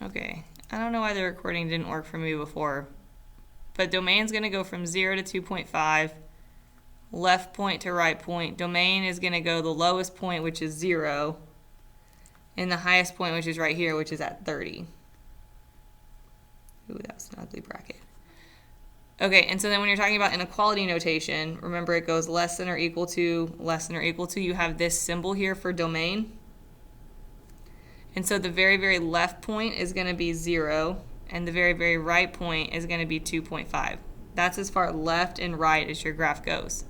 Okay, I don't know why the recording didn't work for me before, but domain's going to go from 0 to 2.5, left point to right point. Domain is going to go the lowest point, which is 0, and the highest point, which is right here, which is at 30. Ooh, that was an ugly bracket. Okay, and so then when you're talking about inequality notation, remember it goes less than or equal to, less than or equal to. You have this symbol here for domain. And so the very, very left point is going to be 0, and the very, very right point is going to be 2.5. That's as far left and right as your graph goes.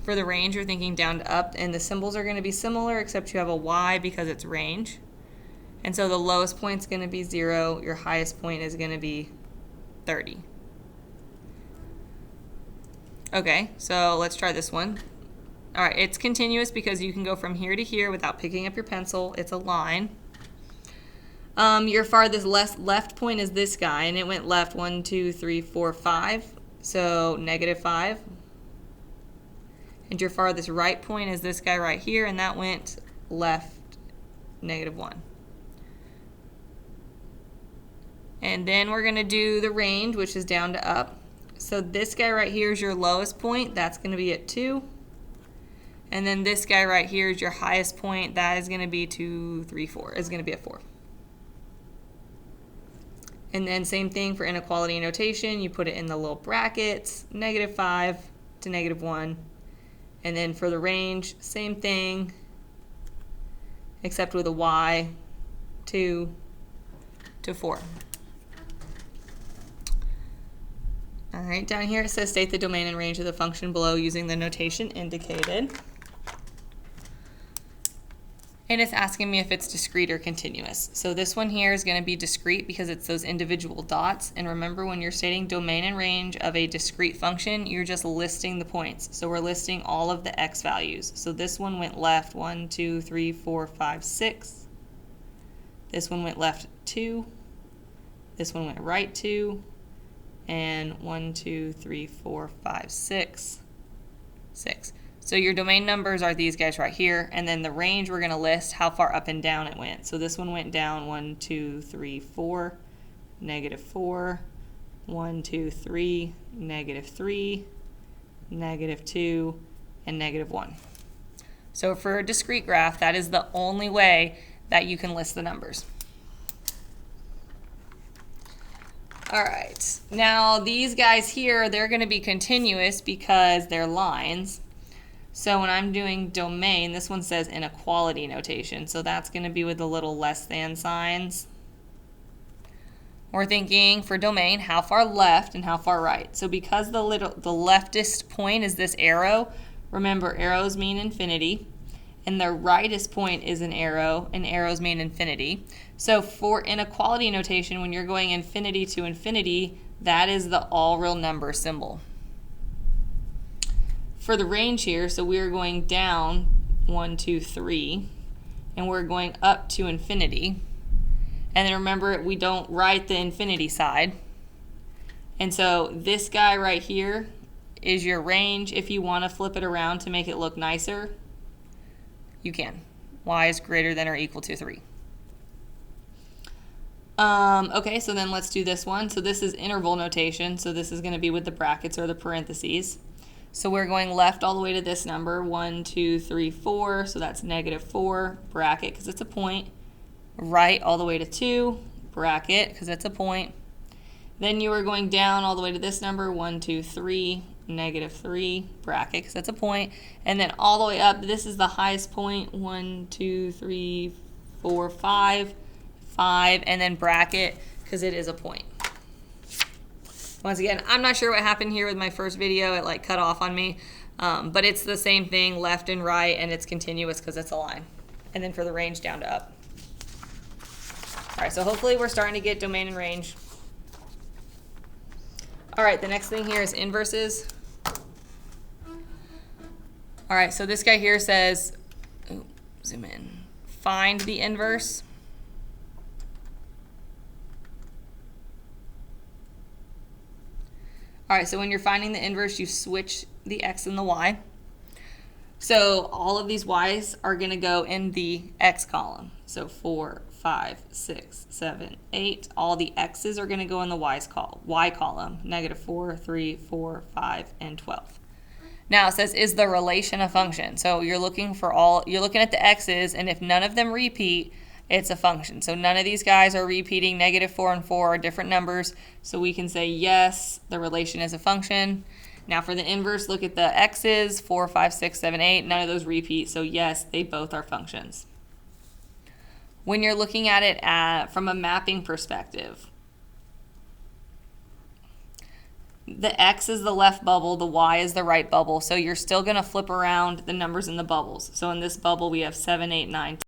For the range, you're thinking down to up, and the symbols are going to be similar, except you have a y because it's range. And so the lowest point is going to be 0, your highest point is going to be 30. Okay, so let's try this one. All right, it's continuous because you can go from here to here without picking up your pencil. It's a line. Your farthest left point is this guy, and it went left 1, 2, 3, 4, 5. So -5. And your farthest right point is this guy right here, and that went left -1. And then we're going to do the range, which is down to up. So this guy right here is your lowest point. That's going to be at 2. And then this guy right here is your highest point. That is going to be 2, 3, 4. It's going to be a 4. And then same thing for inequality notation. You put it in the little brackets, -5 to -1. And then for the range, same thing, except with a y, 2 to 4. All right, down here it says state the domain and range of the function below using the notation indicated. And it's asking me if it's discrete or continuous. So this one here is going to be discrete because it's those individual dots. And remember, when you're stating domain and range of a discrete function, you're just listing the points. So we're listing all of the x values. So this one went left 1, 2, 3, 4, 5, 6. This one went left 2. This one went right 2. And 1, 2, 3, 4, 5, 6, 6. So your domain numbers are these guys right here, and then the range we're going to list how far up and down it went. So this one went down 1, 2, 3, 4, -4, 1, 2, 3, -3, -2, and -1. So for a discrete graph, that is the only way that you can list the numbers. All right, now these guys here, they're going to be continuous because they're lines. So when I'm doing domain, this one says inequality notation. So that's going to be with the little less than signs. We're thinking for domain, how far left and how far right. So because the leftist point is this arrow, remember arrows mean infinity, and the rightest point is an arrow, and arrows mean infinity. So for inequality notation, when you're going infinity to infinity, that is the all real number symbol. For the range here, so we're going down 1, 2, 3, and we're going up to infinity. And then remember, we don't write the infinity side. And so this guy right here is your range. If you want to flip it around to make it look nicer, you can. Y is greater than or equal to 3. Okay, so then let's do this one. So this is interval notation. So this is going to be with the brackets or the parentheses. So we're going left all the way to this number, 1, 2, 3, 4. So that's -4, bracket, because it's a point. Right all the way to 2, bracket, because it's a point. Then you are going down all the way to this number, 1, 2, 3, -3, bracket, because that's a point. And then all the way up, this is the highest point, 1, 2, 3, 4, 5, 5, and then bracket, because it is a point. Once again, I'm not sure what happened here with my first video. It like cut off on me. But it's the same thing, left and right, and it's continuous because it's a line. And then for the range, down to up. All right, so hopefully we're starting to get domain and range. All right, the next thing here is inverses. All right, so this guy here says, zoom in, find the inverse. All right, so when you're finding the inverse, you switch the x and the y. So all of these y's are going to go in the x column. So 4, 5, 6, 7, 8. All the x's are going to go in the y column, negative 4, 3, 4, 5, and 12. Now it says, is the relation a function? So you're looking at the x's, and if none of them repeat, it's a function. So none of these guys are repeating. Negative 4 and 4 are different numbers. So we can say, yes, the relation is a function. Now for the inverse, look at the x's, 4, 5, 6, 7, 8. None of those repeat. So yes, they both are functions. When you're looking at it from a mapping perspective, the x is the left bubble, the y is the right bubble. So you're still going to flip around the numbers in the bubbles. So in this bubble, we have 7, 8, 9,